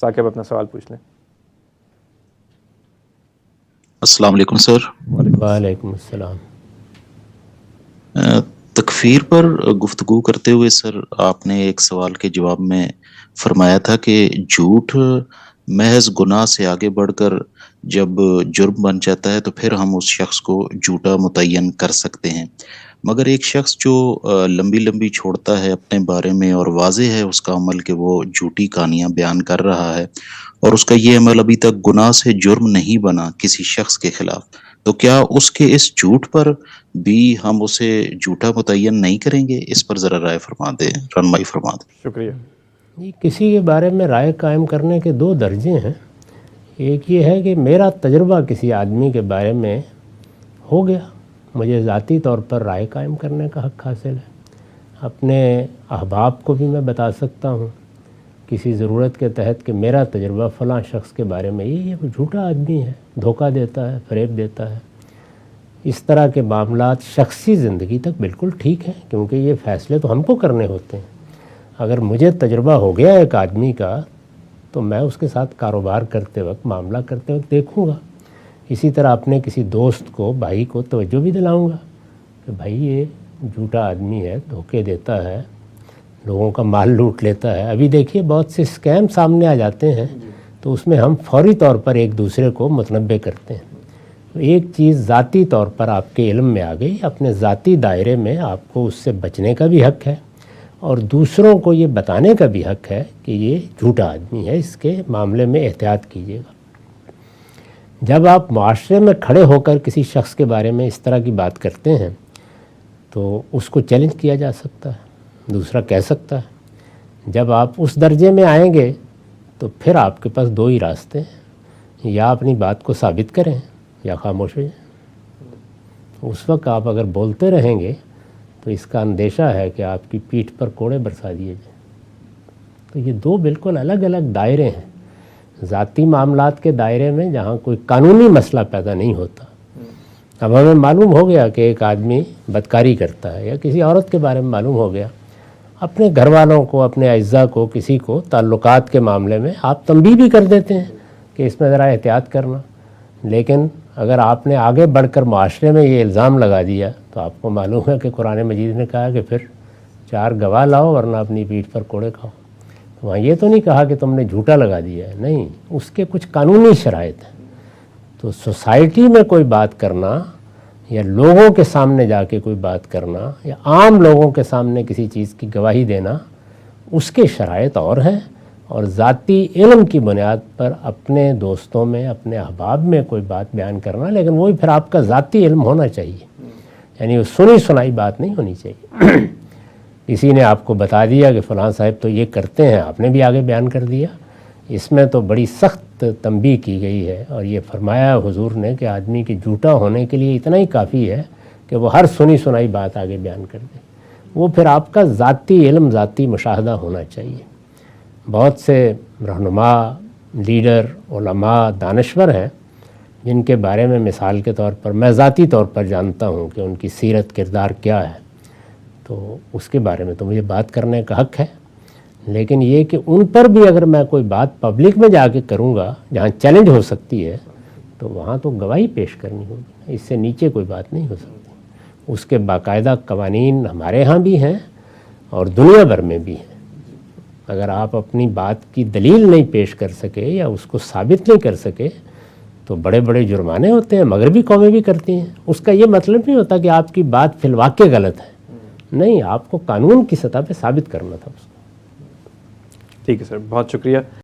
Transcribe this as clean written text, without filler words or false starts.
ثاقب اپنا سوال پوچھ لیں. السلام علیکم سر. وعلیکم السلام. تکفیر پر گفتگو کرتے ہوئے سر آپ نے ایک سوال کے جواب میں فرمایا تھا کہ جھوٹ محض گناہ سے آگے بڑھ کر جب جرم بن جاتا ہے تو پھر ہم اس شخص کو جھوٹا متعین کر سکتے ہیں، مگر ایک شخص جو لمبی لمبی چھوڑتا ہے اپنے بارے میں اور واضح ہے اس کا عمل کہ وہ جھوٹی کہانیاں بیان کر رہا ہے اور اس کا یہ عمل ابھی تک گناہ سے جرم نہیں بنا کسی شخص کے خلاف، تو کیا اس کے اس جھوٹ پر بھی ہم اسے جھوٹا متعین نہیں کریں گے؟ اس پر ذرا رائے فرما دیں، رہنمائی فرما دیں. شکریہ. کسی کے بارے میں رائے قائم کرنے کے دو درجے ہیں. ایک یہ ہے کہ میرا تجربہ کسی آدمی کے بارے میں ہو گیا، مجھے ذاتی طور پر رائے قائم کرنے کا حق حاصل ہے. اپنے احباب کو بھی میں بتا سکتا ہوں کسی ضرورت کے تحت کہ میرا تجربہ فلاں شخص کے بارے میں یہ وہ جھوٹا آدمی ہے، دھوکہ دیتا ہے، فریب دیتا ہے. اس طرح کے معاملات شخصی زندگی تک بالکل ٹھیک ہیں، کیونکہ یہ فیصلے تو ہم کو کرنے ہوتے ہیں. اگر مجھے تجربہ ہو گیا ایک آدمی کا تو میں اس کے ساتھ کاروبار کرتے وقت، معاملہ کرتے وقت دیکھوں گا. اسی طرح اپنے کسی دوست کو، بھائی کو توجہ بھی دلاؤں گا کہ بھائی یہ جھوٹا آدمی ہے، دھوکے دیتا ہے، لوگوں کا مال لوٹ لیتا ہے. ابھی دیکھیے بہت سے اسکیم سامنے آ جاتے ہیں تو اس میں ہم فوری طور پر ایک دوسرے کو متنبع کرتے ہیں. ایک چیز ذاتی طور پر آپ کے علم میں آ گئی، اپنے ذاتی دائرے میں آپ کو اس سے بچنے کا بھی حق ہے اور دوسروں کو یہ بتانے کا بھی حق ہے کہ یہ جھوٹا آدمی ہے، اس کے معاملے میں احتیاط کیجیے گا. جب آپ معاشرے میں کھڑے ہو کر کسی شخص کے بارے میں اس طرح کی بات کرتے ہیں تو اس کو چیلنج کیا جا سکتا ہے، دوسرا کہہ سکتا ہے. جب آپ اس درجے میں آئیں گے تو پھر آپ کے پاس دو ہی راستے ہیں، یا اپنی بات کو ثابت کریں یا خاموش ہو جائیں. اس وقت آپ اگر بولتے رہیں گے تو اس کا اندیشہ ہے کہ آپ کی پیٹھ پر کوڑے برسا دیے جائیں. تو یہ دو بالکل الگ الگ دائرے ہیں. ذاتی معاملات کے دائرے میں جہاں کوئی قانونی مسئلہ پیدا نہیں ہوتا. اب ہمیں معلوم ہو گیا کہ ایک آدمی بدکاری کرتا ہے یا کسی عورت کے بارے میں معلوم ہو گیا، اپنے گھر والوں کو، اپنے اعزاء کو، کسی کو تعلقات کے معاملے میں آپ تنبیہ بھی کر دیتے ہیں کہ اس میں ذرا احتیاط کرنا. لیکن اگر آپ نے آگے بڑھ کر معاشرے میں یہ الزام لگا دیا تو آپ کو معلوم ہے کہ قرآن مجید نے کہا کہ پھر 4 گواہ لاؤ ورنہ اپنی پیٹھ پر کوڑے کھاؤ. وہاں یہ تو نہیں کہا کہ تم نے جھوٹا لگا دیا ہے، نہیں، اس کے کچھ قانونی شرائط ہیں. تو سوسائٹی میں کوئی بات کرنا یا لوگوں کے سامنے جا کے کوئی بات کرنا یا عام لوگوں کے سامنے کسی چیز کی گواہی دینا، اس کے شرائط اور ہیں. اور ذاتی علم کی بنیاد پر اپنے دوستوں میں، اپنے احباب میں کوئی بات بیان کرنا، لیکن وہی پھر آپ کا ذاتی علم ہونا چاہیے، یعنی وہ سنی سنائی بات نہیں ہونی چاہیے. کسی نے آپ کو بتا دیا کہ فلاں صاحب تو یہ کرتے ہیں، آپ نے بھی آگے بیان کر دیا، اس میں تو بڑی سخت تنبیہ کی گئی ہے. اور یہ فرمایا حضور نے کہ آدمی کے جھوٹا ہونے کے لیے اتنا ہی کافی ہے کہ وہ ہر سنی سنائی بات آگے بیان کر دے. وہ پھر آپ کا ذاتی علم، ذاتی مشاہدہ ہونا چاہیے. بہت سے رہنما، لیڈر، علماء، دانشور ہیں جن کے بارے میں مثال کے طور پر میں ذاتی طور پر جانتا ہوں کہ ان کی سیرت، کردار کیا ہے، تو اس کے بارے میں تو مجھے بات کرنے کا حق ہے. لیکن یہ کہ ان پر بھی اگر میں کوئی بات پبلک میں جا کے کروں گا جہاں چیلنج ہو سکتی ہے تو وہاں تو گواہی پیش کرنی ہوگی، اس سے نیچے کوئی بات نہیں ہو سکتی. اس کے باقاعدہ قوانین ہمارے ہاں بھی ہیں اور دنیا بھر میں بھی ہیں. اگر آپ اپنی بات کی دلیل نہیں پیش کر سکے یا اس کو ثابت نہیں کر سکے تو بڑے بڑے جرمانے ہوتے ہیں، مغربی قومیں بھی کرتی ہیں. اس کا یہ مطلب نہیں ہوتا کہ آپ کی بات فی الواقع غلط ہے، نہیں، آپ کو قانون کی سطح پہ ثابت کرنا تھا اس کو. ٹھیک ہے سر، بہت شکریہ.